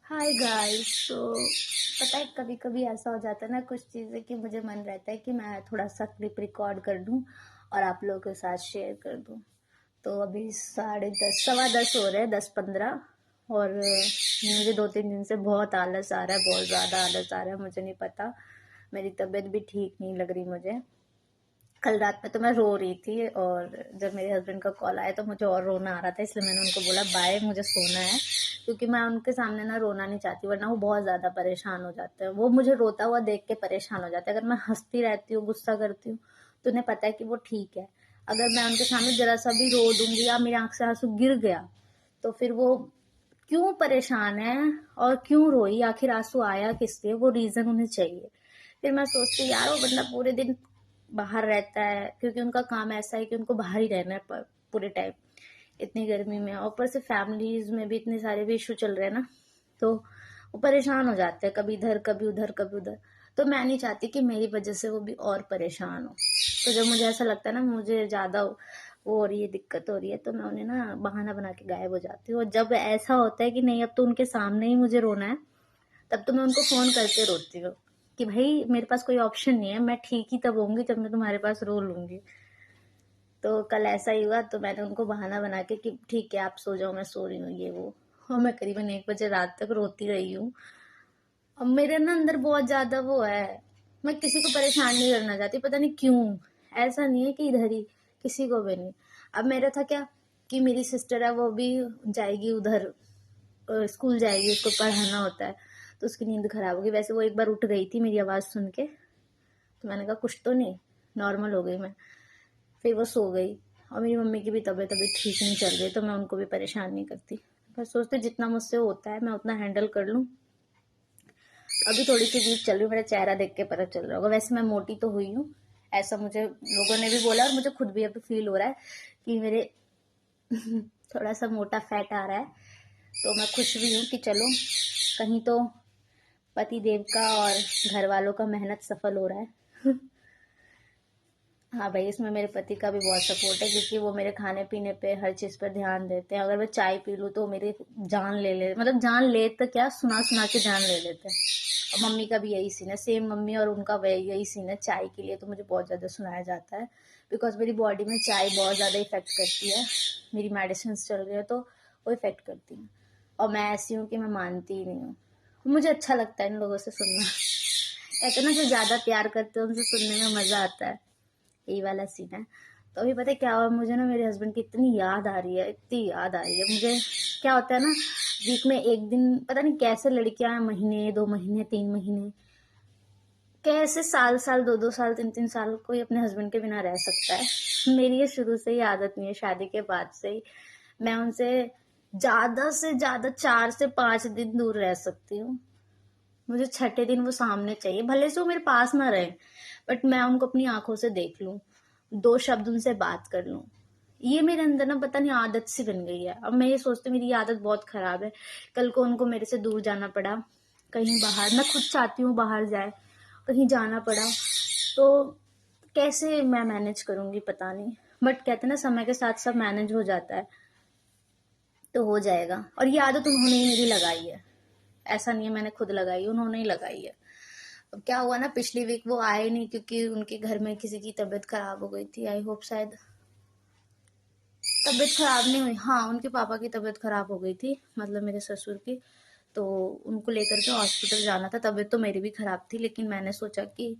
Hi guys. तो पता है कभी कभी ऐसा हो जाता है ना कुछ चीज़ें कि मुझे मन रहता है कि मैं थोड़ा सा क्लिप रिकॉर्ड कर दूं और आप लोगों के साथ शेयर कर दूं। तो अभी 10:30 10:15 हो रहे हैं, 10:15। और मुझे 2-3 दिन से बहुत आलस आ रहा है, बहुत ज़्यादा आलस आ रहा है। मुझे नहीं पता, मेरी तबीयत भी ठीक नहीं लग रही मुझे। कल रात में तो मैं रो रही थी और जब मेरे हस्बैंड का कॉल आया तो मुझे और रोना आ रहा था, इसलिए मैंने उनको बोला बाय, मुझे सोना है। क्योंकि मैं उनके सामने ना रोना नहीं चाहती, वरना वो बहुत ज़्यादा परेशान हो जाते हैं। वो मुझे रोता हुआ देख के परेशान हो जाते हैं। अगर मैं हंसती रहती हूँ, गुस्सा करती हूँ, तो उन्हें पता है कि वो ठीक है। अगर मैं उनके सामने जरा सा भी रो दूंगी या मेरी आंख से आंसू गिर गया, तो फिर वो क्यों परेशान है और क्यों रोई, आखिर आंसू आया किस लिए, वो रीज़न उन्हें चाहिए। फिर मैं सोचती यार, वो बंदा पूरे दिन बाहर रहता है क्योंकि उनका काम ऐसा है कि उनको बाहर ही रहना है पूरे टाइम, इतनी गर्मी में। और ऊपर से फैमिलीज में भी इतने सारे भी इशू चल रहे हैं ना, तो वो परेशान हो जाते हैं, कभी इधर कभी उधर कभी उधर। तो मैं नहीं चाहती कि मेरी वजह से वो भी और परेशान हो। तो जब मुझे ऐसा लगता है ना मुझे ज़्यादा वो हो रही है, दिक्कत हो रही है, तो मैं उन्हें ना बहाना बना के गायब हो जाती हूँ। और जब ऐसा होता है कि नहीं अब तो उनके सामने ही मुझे रोना है, तब तो मैं उनको फ़ोन करके रोती हूँ कि भाई मेरे पास कोई ऑप्शन नहीं है, मैं ठीक ही तब होंगी जब मैं तुम्हारे पास रो लूँगी। तो कल ऐसा ही हुआ, तो मैंने उनको बहाना बना के कि ठीक है आप सो जाओ, मैं सो रही हूँ ये वो। और मैं करीबन 1 बजे रात तक रोती रही हूँ। अब मेरे ना अंदर बहुत ज़्यादा वो है, मैं किसी को परेशान नहीं करना चाहती, पता नहीं क्यों। ऐसा नहीं है कि इधर ही, किसी को भी नहीं। अब मेरा था क्या कि मेरी सिस्टर है, वो भी जाएगी उधर, स्कूल जाएगी, उसको पढ़ाना होता है, तो उसकी नींद खराब होगी। वैसे वो एक बार उठ गई थी मेरी आवाज़ सुन के, तो मैंने कहा कुछ तो नहीं, नॉर्मल हो गई मैं। फिर वो सो गई। और मेरी मम्मी की भी तबीयत अभी ठीक नहीं चल रही, तो मैं उनको भी परेशान नहीं करती। बस सोचते जितना मुझसे होता है मैं उतना हैंडल कर लूँ। अभी थोड़ी सी वीक चल रही हूँ, मेरा चेहरा देख के पता चल रहा होगा। वैसे मैं मोटी तो हुई हूँ, ऐसा मुझे लोगों ने भी बोला, और मुझे खुद भी अभी फील हो रहा है कि मेरे थोड़ा सा मोटा फैट आ रहा है। तो मैं खुश भी हूँ कि चलो कहीं तो पति देव का और घर वालों का मेहनत सफल हो रहा है। हाँ भाई, इसमें मेरे पति का भी बहुत सपोर्ट है, क्योंकि वो मेरे खाने पीने पे हर चीज़ पर ध्यान देते हैं। अगर मैं चाय पी लूँ तो मेरी जान मतलब जान ले तो क्या, सुना सुना के जान ले लेते हैं। और मम्मी का भी यही सीन है, सेम मम्मी और उनका यही सीन है। चाय के लिए तो मुझे बहुत ज़्यादा सुनाया जाता है, बिकॉज मेरी बॉडी में चाय बहुत ज़्यादा इफेक्ट करती है। मेरी मेडिसिन चल रही है तो वो इफेक्ट करती है। और मैं ऐसी हूँ कि मैं मानती ही नहीं हूँ। मुझे अच्छा लगता है इन लोगों से सुनना। कहते हैं ना, जो ज़्यादा प्यार करते हैं उनसे सुनने में मज़ा आता है, यही वाला सीन है। तो अभी पता है क्या हुआ, मुझे ना मेरे हस्बैंड की इतनी याद आ रही है, इतनी याद आ रही है मुझे। क्या होता है ना, वीक में एक दिन, पता नहीं कैसे लड़कियां महीने 2 महीने 3 महीने, कैसे साल साल 2-2 साल 3-3 साल कोई अपने हस्बैंड के बिना रह सकता है। मेरी ये शुरू से ही आदत नहीं है, शादी के बाद से ही मैं उनसे ज्यादा से ज्यादा 4 से 5 दिन दूर रह सकती हूँ। मुझे छठे दिन वो सामने चाहिए, भले से वो मेरे पास ना रहे, बट मैं उनको अपनी आंखों से देख लूं, 2 शब्द उनसे बात कर लूं। ये मेरे अंदर ना पता नहीं आदत सी बन गई है। अब मैं ये सोचती हूँ मेरी आदत बहुत खराब है। कल को उनको मेरे से दूर जाना पड़ा, कहीं बाहर, मैं खुद चाहती हूँ बाहर जाए, कहीं जाना पड़ा, तो कैसे मैं मैनेज करूंगी पता नहीं। बट कहते हैं ना, समय के साथ सब मैनेज हो जाता है, तो हो जाएगा। और ये आदत उन्होंने ही मेरी लगाई है, ऐसा नहीं है मैंने खुद लगाई, उन्होंने ही लगाई है। अब क्या हुआ ना, पिछली वीक वो आए नहीं क्योंकि उनके घर में किसी की तबीयत खराब हो गई थी। आई होप शायद तबीयत खराब नहीं हुई, हाँ उनके पापा की तबीयत खराब हो गई थी, मतलब मेरे ससुर की। तो उनको लेकर के हॉस्पिटल जाना था। तबीयत तो मेरी भी खराब थी, लेकिन मैंने सोचा कि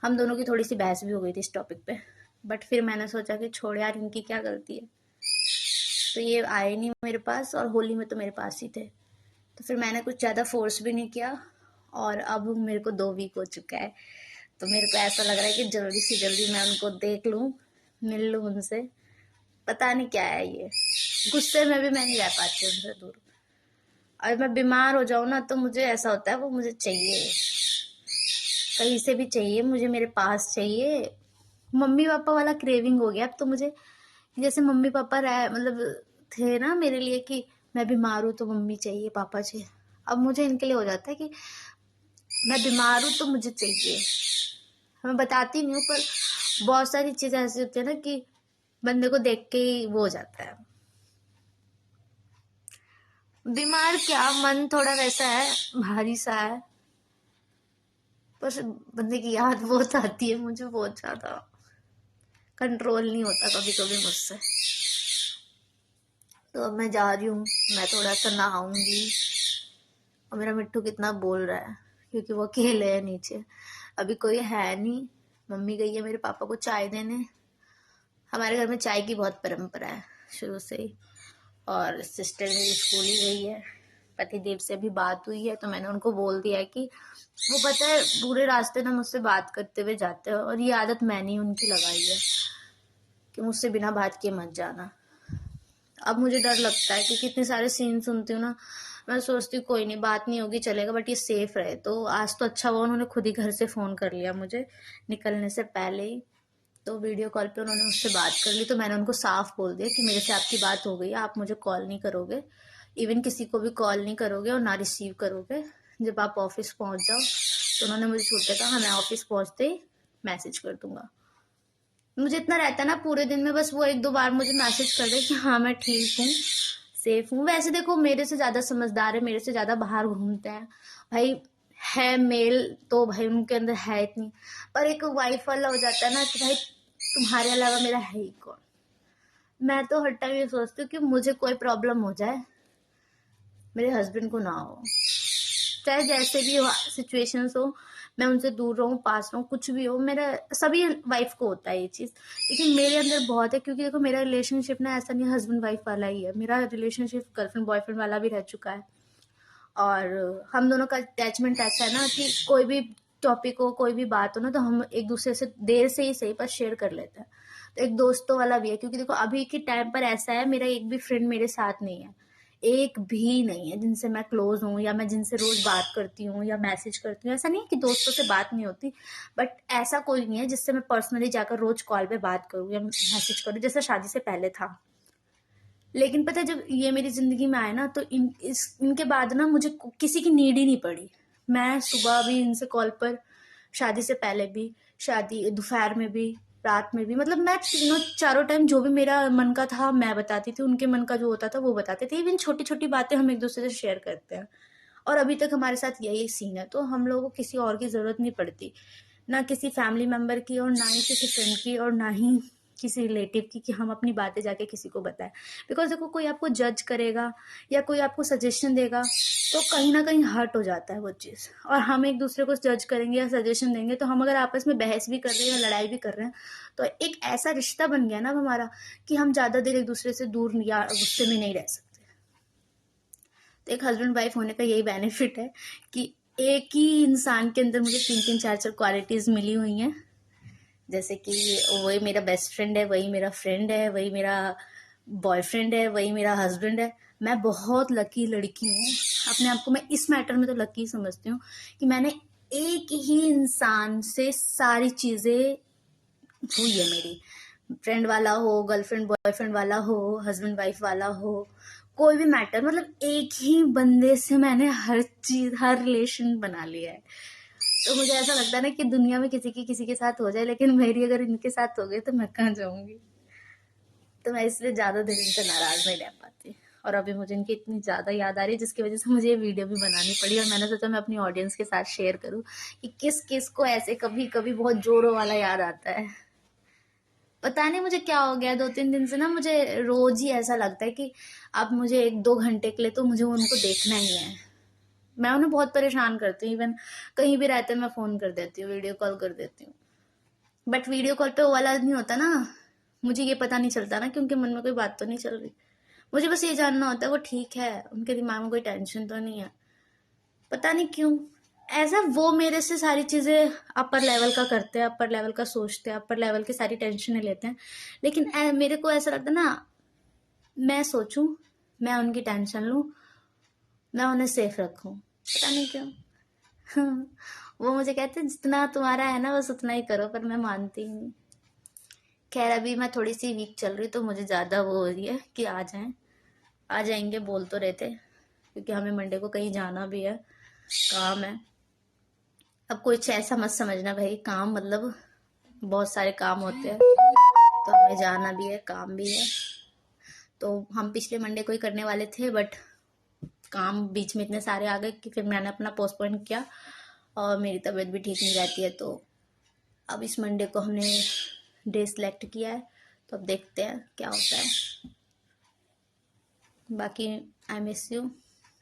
हम दोनों की थोड़ी सी बहस भी हो गई थी इस टॉपिक पे। बट फिर मैंने सोचा कि छोड़ यार, इनकी क्या गलती है। तो ये आए नहीं मेरे पास, और होली में तो मेरे पास ही थे, तो फिर मैंने कुछ ज़्यादा फोर्स भी नहीं किया। और अब मेरे को 2 वीक हो चुका है, तो मेरे को ऐसा लग रहा है कि जल्दी से जल्दी मैं उनको देख लूँ, मिल लूँ उनसे। पता नहीं क्या है ये, गुस्से में भी मैं नहीं रह पाती उनसे दूर। और मैं बीमार हो जाऊँ ना, तो मुझे ऐसा होता है वो मुझे चाहिए, कहीं से भी चाहिए, मुझे मेरे पास चाहिए। मम्मी पापा वाला क्रेविंग हो गया अब तो मुझे। जैसे मम्मी पापा रह मतलब थे ना मेरे लिए, कि मैं बीमार हूँ तो मम्मी चाहिए पापा चाहिए, अब मुझे इनके लिए हो जाता है कि मैं बीमार हूँ तो मुझे चाहिए। मैं बताती नहीं हूँ, पर बहुत सारी चीजें ऐसी होती है ना कि बंदे को देख के ही वो हो जाता है। बीमार क्या, मन थोड़ा वैसा है, भारी सा है, बस बंदे की याद बहुत आती है मुझे, बहुत ज्यादा कंट्रोल नहीं होता कभी कभी मुझसे। तो अब मैं जा रही हूँ, मैं थोड़ा सा नहाऊंगी। और मेरा मिट्टू कितना बोल रहा है क्योंकि वो अकेले है नीचे, अभी कोई है नहीं। मम्मी गई है मेरे पापा को चाय देने। हमारे घर में चाय की बहुत परंपरा है शुरू से ही। और सिस्टर मेरी स्कूल ही गई है, पतिदेव से अभी बात हुई है तो मैंने उनको बोल दिया है कि वो पता है पूरे रास्ते ना मुझसे बात करते हुए जाते हैं, और ये आदत मैंने ही उनकी लगाई है कि मुझसे बिना बात किए मत जाना। अब मुझे डर लगता है क्योंकि इतने सारे सीन सुनती हूँ ना, मैं सोचती हूँ कोई नहीं, बात नहीं होगी चलेगा, बट ये सेफ रहे। तो आज तो अच्छा हुआ उन्होंने खुद ही घर से फ़ोन कर लिया मुझे निकलने से पहले ही। तो वीडियो कॉल पे उन्होंने मुझसे बात कर ली, तो मैंने उनको साफ बोल दिया कि मेरे से आपकी बात हो गई है, आप मुझे कॉल नहीं करोगे, इवन किसी को भी कॉल नहीं करोगे और ना रिसीव करोगे जब आप ऑफिस पहुंच जाओ। तो उन्होंने मुझे छूट के कहा हाँ, मैं ऑफिस पहुंचते ही मैसेज कर दूंगा। मुझे इतना रहता है ना पूरे दिन में, बस वो एक दो बार मुझे मैसेज कर दे कि हाँ मैं ठीक हूँ, सेफ हूँ। वैसे देखो मेरे से ज़्यादा समझदार है, मेरे से ज़्यादा बाहर घूमते हैं भाई, है मेल तो भाई उनके अंदर है इतनी, पर एक वाइफ वाला हो जाता है ना कि भाई तुम्हारे अलावा मेरा है ही कौन। मैं तो हर टाइम ये सोचती हूँ कि मुझे कोई प्रॉब्लम हो जाए, मेरे हस्बैंड को ना हो, चाहे जैसे भी हो सिचुएशंस हो, मैं उनसे दूर रहूं पास रहूं कुछ भी हो, मेरा सभी वाइफ को होता है ये चीज़, लेकिन मेरे अंदर बहुत है क्योंकि देखो मेरा रिलेशनशिप ना ऐसा नहीं हस्बैंड वाइफ वाला ही है, मेरा रिलेशनशिप गर्लफ्रेंड बॉयफ्रेंड वाला भी रह चुका है। और हम दोनों का अटैचमेंट ऐसा है ना कि कोई भी टॉपिक हो, कोई भी बात हो ना, तो हम एक दूसरे से देर से ही सही पर शेयर कर लेते हैं। तो एक दोस्तों वाला भी है क्योंकि देखो अभी के टाइम पर ऐसा है, मेरा एक भी फ्रेंड मेरे साथ नहीं है, एक भी नहीं है जिनसे मैं क्लोज हूँ या मैं जिनसे रोज बात करती हूँ या मैसेज करती हूँ। ऐसा नहीं है कि दोस्तों से बात नहीं होती, बट ऐसा कोई नहीं है जिससे मैं पर्सनली जाकर रोज कॉल पे बात करूँ या मैसेज करूँ जैसा शादी से पहले था। लेकिन पता है जब ये मेरी जिंदगी में आए ना, तो इनके बाद ना मुझे किसी की नीड ही नहीं पड़ी। मैं सुबह भी इनसे कॉल पर, शादी से पहले भी, शादी दोपहर में भी, रात में भी, मतलब मैं तीनों चारों टाइम जो भी मेरा मन का था मैं बताती थी, उनके मन का जो होता था वो बताते थे। इवन छोटी छोटी बातें हम एक दूसरे से शेयर करते हैं, और अभी तक हमारे साथ यही सीन है। तो हम लोगों को किसी और की जरूरत नहीं पड़ती, ना किसी फैमिली मेंबर की और ना ही किसी फ्रेंड की और ना ही किसी रिलेटिव की, कि हम अपनी बातें जाके किसी को बताएं। बिकॉज देखो कोई आपको जज करेगा या कोई आपको सजेशन देगा तो कहीं ना कहीं हर्ट हो जाता है वो चीज़, और हम एक दूसरे को जज करेंगे या सजेशन देंगे तो हम अगर आपस में बहस भी कर रहे हैं या लड़ाई भी कर रहे हैं तो एक ऐसा रिश्ता बन गया ना अब हमारा कि हम ज़्यादा देर एक दूसरे से दूर या गुस्से में नहीं रह सकते। तो एक हस्बैंड वाइफ होने का यही बेनिफिट है कि एक ही इंसान के अंदर मुझे तीन तीन चार चार क्वालिटीज मिली हुई हैं, जैसे कि वही मेरा बेस्ट फ्रेंड है, वही मेरा फ्रेंड है, वही मेरा बॉयफ्रेंड है, वही मेरा हस्बैंड है। मैं बहुत लकी लड़की हूँ, अपने आप को मैं इस मैटर में तो लकी समझती हूँ कि मैंने एक ही इंसान से सारी चीज़ें हुई है मेरी। फ्रेंड वाला हो, गर्लफ्रेंड बॉयफ्रेंड वाला हो, हस्बैंड वाइफ वाला हो, कोई भी मैटर, मतलब एक ही बंदे से मैंने हर चीज हर रिलेशन बना लिया है। तो मुझे ऐसा लगता है ना कि दुनिया में किसी के साथ हो जाए, लेकिन मेरी अगर इनके साथ हो गई तो मैं कहाँ जाऊंगी। तो मैं इसलिए ज्यादा देर इनसे नाराज नहीं रह पाती। और अभी मुझे इनकी इतनी ज्यादा याद आ रही है जिसकी वजह से मुझे ये वीडियो भी बनानी पड़ी, और मैंने सोचा मैं अपनी ऑडियंस के साथ शेयर करूं कि किस किस को ऐसे कभी कभी बहुत जोरों वाला याद आता है। पता नहीं मुझे क्या हो गया, 2-3 दिन से ना मुझे रोज ही ऐसा लगता है कि अब मुझे 1-2 घंटे के लिए तो मुझे उनको देखना ही है। मैं उन्हें बहुत परेशान करती हूँ, इवन कहीं भी रहते मैं फोन कर देती हूँ, वीडियो कॉल कर देती हूँ। बट वीडियो कॉल पे वो वाला नहीं होता ना, मुझे ये पता नहीं चलता ना कि उनके मन में कोई बात तो नहीं चल रही। मुझे बस ये जानना होता है वो ठीक है, उनके दिमाग में कोई टेंशन तो नहीं है। पता नहीं क्यों ऐसा वो मेरे से सारी चीजें अपर लेवल का करते हैं, अपर लेवल का सोचते हैं, अपर लेवल की सारी टेंशनें लेते हैं, लेकिन मेरे को ऐसा लगता है ना, मैं सोचूं, मैं उनकी टेंशन लूं, मैं उन्हें सेफ रखूं, पता नहीं क्यों। वो मुझे कहते हैं जितना तुम्हारा है ना बस उतना ही करो, पर मैं मानती नहीं। खैर अभी मैं थोड़ी सी वीक चल रही तो मुझे ज्यादा वो हो रही है कि आ जाएं, आ जाएंगे बोल तो रहते, क्योंकि हमें मंडे को कहीं जाना भी है, काम है। अब कुछ ऐसा मत समझना भाई, काम मतलब बहुत सारे काम होते हैं, तो हमें जाना भी है, काम भी है। तो हम पिछले मंडे को ही करने वाले थे, बट काम बीच में इतने सारे आ गए कि फिर मैंने अपना पोस्टपोन किया, और मेरी तबीयत भी ठीक नहीं रहती है। तो अब इस मंडे को हमने डे सेलेक्ट किया है, तो अब देखते हैं क्या होता है। बाकी आई मिस यू।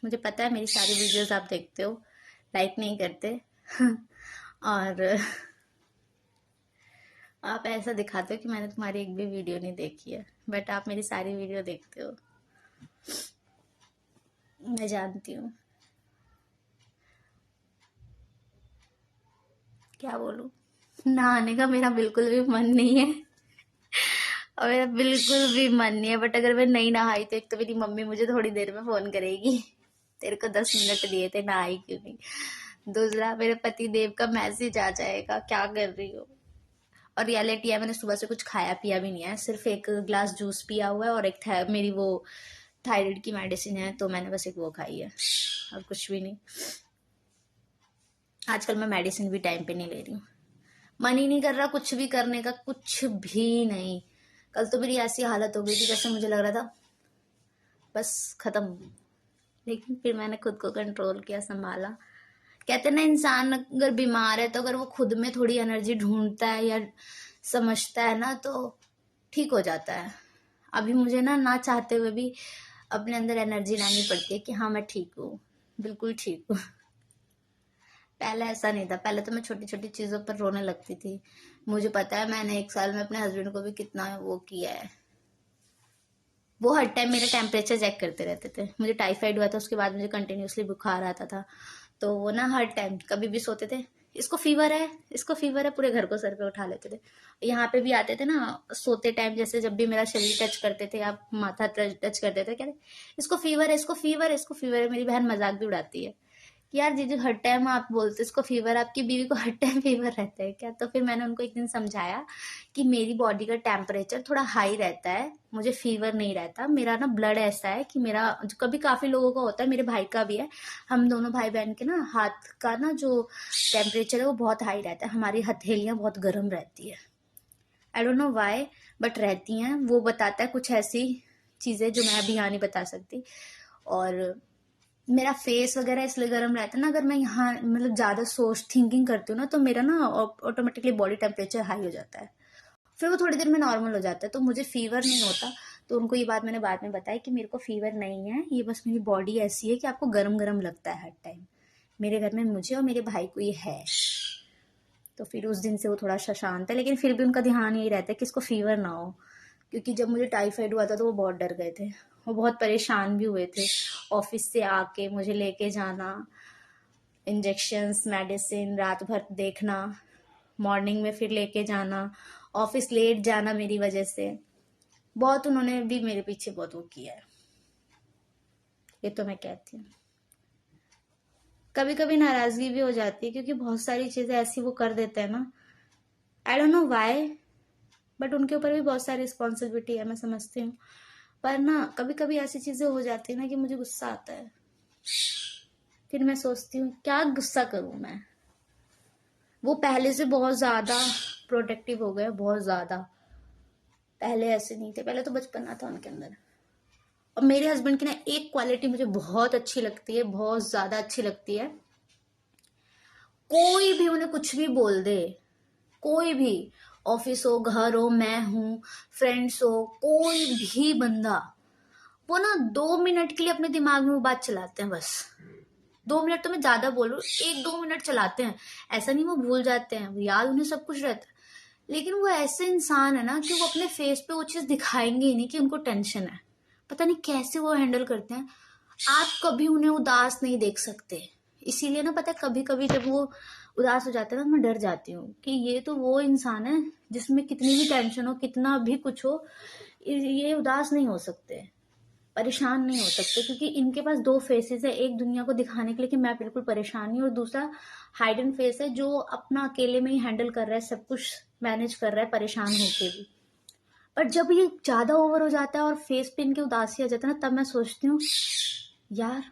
मुझे पता है मेरी सारी वीडियोस आप देखते हो, लाइक नहीं करते और आप ऐसा दिखाते हो कि मैंने तुम्हारी एक भी वीडियो नहीं देखी है, बट आप मेरी सारी वीडियो देखते हो, मैं जानती हूँ। क्या बोलूँ, नहाने का मेरा बिल्कुल भी मन नहीं है और मेरा बिल्कुल भी मन नहीं है, बट अगर मैं नहीं नहाई तो एक तो मेरी मम्मी मुझे थोड़ी देर में फ़ोन करेगी, तेरे को 10 मिनट दिए थे, नहाई क्यों नहीं। दूसरा, मेरे पति देव का मैसेज आ जाएगा, क्या कर रही हो। और रियलिटी है, मैंने सुबह से कुछ खाया पिया भी नहीं है, सिर्फ एक ग्लास जूस पिया हुआ है, और एक मेरी वो थायराइड की मेडिसिन है, तो मैंने बस एक वो खाई है, और कुछ भी नहीं। आजकल मैं मेडिसिन भी टाइम पे नहीं ले रही हूँ, मन ही नहीं कर रहा कुछ भी करने का, कुछ भी नहीं। कल तो मेरी ऐसी हालत हो गई थी जैसे मुझे लग रहा था बस खत्म, लेकिन फिर मैंने खुद को कंट्रोल किया, संभाला। कहते ना, इंसान अगर बीमार है तो अगर वो खुद में थोड़ी एनर्जी ढूंढता है या समझता है ना, तो ठीक हो जाता है। अभी मुझे ना चाहते हुए भी अपने अंदर एनर्जी लानी पड़ती है कि हाँ मैं ठीक हूँ, बिल्कुल ठीक हूँ। पहले ऐसा नहीं था, पहले तो मैं छोटी छोटी चीज़ों पर रोने लगती थी। मुझे पता है मैंने 1 साल में अपने हस्बैंड को भी कितना वो किया है। वो हर टाइम मेरा टेम्परेचर चेक करते रहते थे। मुझे टाइफाइड हुआ था, उसके बाद मुझे कंटिन्यूसली बुखार आता था, तो वो ना हर टाइम कभी भी सोते थे, इसको फीवर है, इसको फीवर है, पूरे घर को सर पे उठा लेते थे। यहाँ पे भी आते थे ना सोते टाइम, जैसे जब भी मेरा शरीर टच करते थे या माथा टच करते थे, कहते इसको फीवर है, इसको फीवर है, इसको फीवर है। मेरी बहन मजाक भी उड़ाती है कि यार जीजू हर टाइम आप बोलते इसको फीवर, आपकी बीवी को हर टाइम फीवर रहता है क्या। तो फिर मैंने उनको एक दिन समझाया कि मेरी बॉडी का टेम्परेचर थोड़ा हाई रहता है, मुझे फीवर नहीं रहता, मेरा ना ब्लड ऐसा है कि मेरा जो कभी काफ़ी लोगों का होता है, मेरे भाई का भी है, हम दोनों भाई बहन के ना हाथ का ना जो टेम्परेचर है वो बहुत हाई रहता है, हमारी हथेलियाँ बहुत गर्म रहती है। I don't know why, but रहती हैं। वो बताता है कुछ ऐसी चीज़ें जो मैं अभी यहाँ नहीं बता सकती। और मेरा फेस वगैरह इसलिए गर्म रहता है ना, अगर मैं यहाँ मतलब ज़्यादा सोच थिंकिंग करती हूँ ना, तो मेरा ना ऑटोमेटिकली बॉडी टेम्परेचर हाई हो जाता है, फिर वो थोड़ी देर में नॉर्मल हो जाता है, तो मुझे फीवर नहीं होता। तो उनको ये बात मैंने बाद में बताई कि मेरे को फीवर नहीं है, ये बस मेरी बॉडी ऐसी है कि आपको गरम गरम लगता है हर टाइम। मेरे घर में मुझे और मेरे भाई को ये है। तो फिर उस दिन से वो थोड़ा सा शांत है, लेकिन फिर भी उनका ध्यान यही रहता है कि इसको फीवर ना हो, क्योंकि जब मुझे टाइफाइड हुआ था तो वो बहुत डर गए थे, वो बहुत परेशान भी हुए थे। ऑफिस से आके मुझे लेके जाना, इंजेक्शंस मेडिसिन, रात भर देखना, मॉर्निंग में फिर लेके जाना, ऑफिस लेट जाना मेरी वजह से, बहुत उन्होंने भी मेरे पीछे बहुत वो किया है, ये तो मैं कहती हूँ। कभी कभी नाराजगी भी हो जाती है, क्योंकि बहुत सारी चीजें ऐसी वो कर देते हैं ना, I don't know why, but उनके ऊपर भी बहुत सारी रिस्पॉन्सिबिलिटी है, मैं समझती हूँ। पर ना कभी कभी ऐसी चीजें हो जाती है ना कि मुझे गुस्सा आता है, फिर मैं सोचती हूँ क्या गुस्सा करूँ मैं। वो पहले से बहुत ज्यादा प्रोटेक्टिव हो गए, बहुत ज्यादा। पहले ऐसे नहीं थे, पहले तो बचपना था उनके अंदर। और मेरे हस्बैंड की ना एक क्वालिटी मुझे बहुत अच्छी लगती है, बहुत ज्यादा अच्छी लगती है, कोई भी उन्हें कुछ भी बोल दे, कोई भी, ऑफिस हो, घर हो, मैं हूं, फ्रेंड्स हो, कोई भी बंदा, वो ना 2 मिनट के लिए अपने दिमाग में वो बात चलाते हैं, बस 2 मिनट तो मैं ज्यादा बोलूं, 1-2 मिनट चलाते हैं। ऐसा नहीं वो भूल जाते हैं, वो याद उन्हें सब कुछ रहता है, लेकिन वो ऐसे इंसान है ना कि वो अपने फेस पे वो चीज दिखाएंगे ही नहीं कि उनको टेंशन है। पता नहीं कैसे वो हैंडल करते हैं, आप कभी उन्हें उदास नहीं देख सकते। इसीलिए ना, पता है, कभी कभी जब वो उदास हो जाते हैं ना, मैं डर जाती हूँ कि ये तो वो इंसान है जिसमें कितनी भी टेंशन हो, कितना भी कुछ हो, ये उदास नहीं हो सकते, परेशान नहीं हो सकते, क्योंकि इनके पास 2 फेसेस है, एक दुनिया को दिखाने के लिए कि मैं बिल्कुल परेशान नहीं, और दूसरा हाइडन फेस है जो अपना अकेले में ही हैंडल कर रहा है, सब कुछ मैनेज कर रहा है परेशान होके भी। पर जब ये ज्यादा ओवर हो जाता है और फेस पे इनके उदासी आ जाता है ना, तब मैं सोचती हूँ यार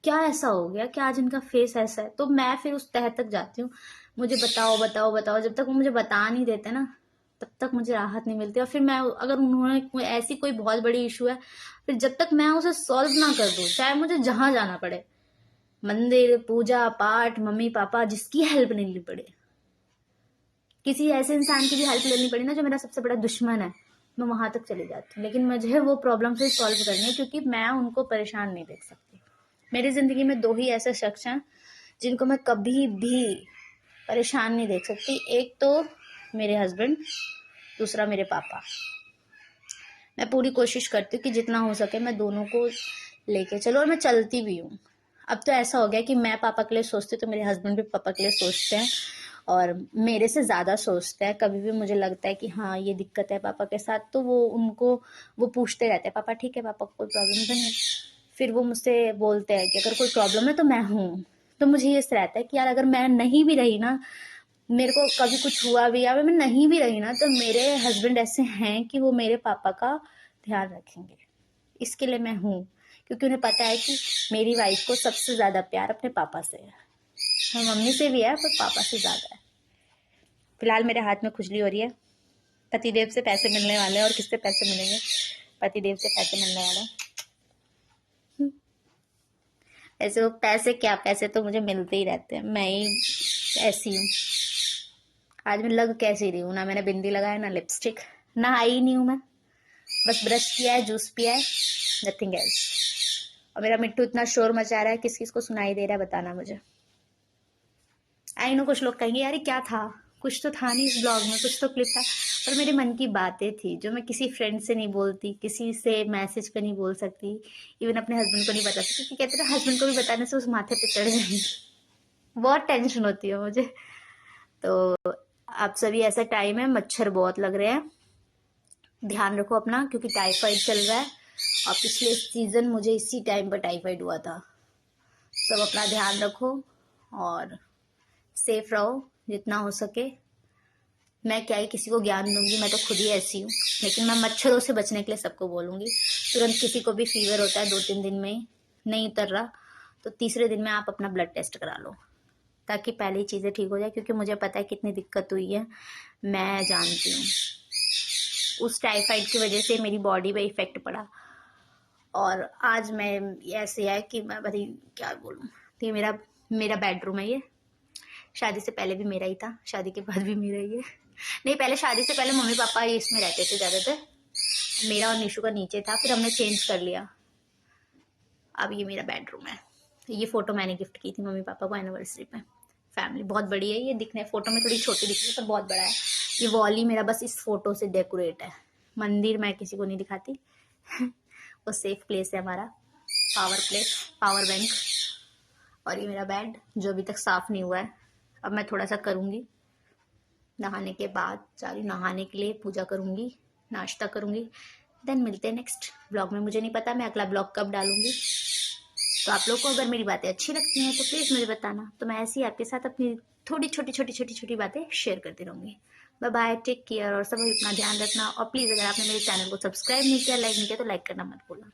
क्या ऐसा हो गया कि आज इनका फेस ऐसा है। तो मैं फिर उस तह तक जाती हूँ, मुझे बताओ बताओ बताओ, जब तक वो मुझे बता नहीं देते ना, तब तक मुझे राहत नहीं मिलती। और फिर मैं, अगर उन्होंने ऐसी कोई बहुत बड़ी इशू है, फिर जब तक मैं उसे सॉल्व ना कर दूँ, चाहे मुझे जहां जाना पड़े, मंदिर, पूजा पाठ, मम्मी पापा, जिसकी हेल्प नहीं लेनी पड़े, किसी ऐसे इंसान की भी हेल्प लेनी पड़ी ना जो मेरा सबसे बड़ा दुश्मन है, मैं वहां तक चली जाती हूँ। लेकिन मुझे वो प्रॉब्लम से सॉल्व करनी है, क्योंकि मैं उनको परेशान नहीं देख सकती। मेरी जिंदगी में 2 ही ऐसे शख्स हैं जिनको मैं कभी भी परेशान नहीं देख सकती। एक तो मेरे हस्बैंड, दूसरा मेरे पापा। मैं पूरी कोशिश करती हूँ कि जितना हो सके मैं दोनों को लेके चलो, और मैं चलती भी हूँ। अब तो ऐसा हो गया कि मैं पापा के लिए सोचती हूँ तो मेरे हस्बैंड भी पापा के लिए सोचते हैं, और मेरे से ज़्यादा सोचते हैं। कभी भी मुझे लगता है कि हाँ ये दिक्कत है पापा के साथ, तो वो पूछते रहते हैं, पापा ठीक है, पापा को कोई प्रॉब्लम तो नहीं। फिर वो मुझसे बोलते हैं कि अगर कोई प्रॉब्लम है तो मैं हूँ। तो मुझे ये रहता है कि यार अगर मैं नहीं भी रही ना, मेरे को कभी कुछ हुआ भी या मैं नहीं भी रही ना, तो मेरे हस्बैंड ऐसे हैं कि वो मेरे पापा का ध्यान रखेंगे। इसके लिए मैं हूँ, क्योंकि उन्हें पता है कि मेरी वाइफ को सबसे ज़्यादा प्यार अपने पापा से है। हाँ, मम्मी से भी है पर पापा से ज़्यादा है। फिलहाल मेरे हाथ में खुजली हो रही है। पतिदेव से पैसे मिलने वाले हैं, और किससे पैसे मिलेंगे? पतिदेव से पैसे मिलने वाले हैं। ऐसे वो पैसे क्या, पैसे तो मुझे मिलते ही रहते हैं, मैं ही ऐसी हूँ। आज मैं लग कैसी रही हूँ, ना मैंने बिंदी लगाया ना लिपस्टिक, ना आई नहीं हूँ मैं, बस ब्रश किया है, जूस पिया है, नथिंग एल्स। और मेरा मिट्टू इतना शोर मचा रहा है, किस किस को सुनाई दे रहा है बताना मुझे। आई नो कुछ लोग कहेंगे यार क्या था, कुछ तो था नहीं इस ब्लॉग में, कुछ तो क्लिप था, पर मेरे मन की बातें थी जो मैं किसी फ्रेंड से नहीं बोलती, किसी से मैसेज पे नहीं बोल सकती, इवन अपने हस्बैंड को नहीं बता सकती, क्योंकि कहते थे हस्बैंड को भी बताने से उस माथे पे चढ़ जाएंगे। बहुत टेंशन होती है मुझे। तो आप सभी, ऐसा टाइम है, मच्छर बहुत लग रहे हैं, ध्यान रखो अपना, क्योंकि टाइफाइड चल रहा है, और पिछले सीजन मुझे इसी टाइम पर टाइफाइड हुआ था। सब अपना ध्यान रखो और सेफ रहो जितना हो सके। मैं क्या ही किसी को ज्ञान दूंगी, मैं तो खुद ही ऐसी हूँ। लेकिन मैं मच्छरों से बचने के लिए सबको बोलूंगी, तुरंत किसी को भी फीवर होता है 2-3 दिन में नहीं उतर रहा, तो तीसरे दिन में आप अपना ब्लड टेस्ट करा लो, ताकि पहले ही चीज़ें ठीक हो जाए। क्योंकि मुझे पता है कितनी दिक्कत हुई है, मैं जानती हूँ। उस टाइफाइड की वजह से मेरी बॉडी पे इफेक्ट पड़ा, और आज मैं ऐसे है कि मैं बड़ी क्या बोलूँ। तो ये मेरा बेडरूम है, ये शादी से पहले भी मेरा ही था, शादी के बाद भी मेरा ही है। नहीं, पहले शादी से पहले मम्मी पापा इसमें रहते थे ज़्यादातर, मेरा और निशु का नीचे था, फिर हमने चेंज कर लिया। अब ये मेरा बेडरूम है। ये फोटो मैंने गिफ्ट की थी मम्मी पापा को एनिवर्सरी पे। फैमिली बहुत बड़ी है, ये दिखने फोटो में थोड़ी छोटी दिख रही है पर बहुत बड़ा है। ये वॉल ही मेरा बस इस फोटो से डेकोरेट है। मंदिर मैं किसी को नहीं दिखाती। वो सेफ प्लेस है हमारा, पावर प्लेस, पावर बैंक। और ये मेरा बेड जो अभी तक साफ नहीं हुआ है, अब मैं थोड़ा सा करूँगी। नहाने के बाद जा रही नहाने के लिए, पूजा करूँगी, नाश्ता करूँगी, देन मिलते हैं नेक्स्ट ब्लॉग में। मुझे नहीं पता मैं अगला ब्लॉग कब डालूंगी, तो आप लोग को अगर मेरी बातें अच्छी लगती हैं तो प्लीज़ मुझे बताना, तो मैं ऐसे ही आपके साथ अपनी थोड़ी छोटी बातें शेयर करती रहूँगी। बाय बाय, टेक केयर, और सभी अपना ध्यान रखना। और प्लीज़ अगर आपने मेरे चैनल को सब्सक्राइब नहीं किया, लाइक नहीं किया, तो लाइक करना मत भूलना।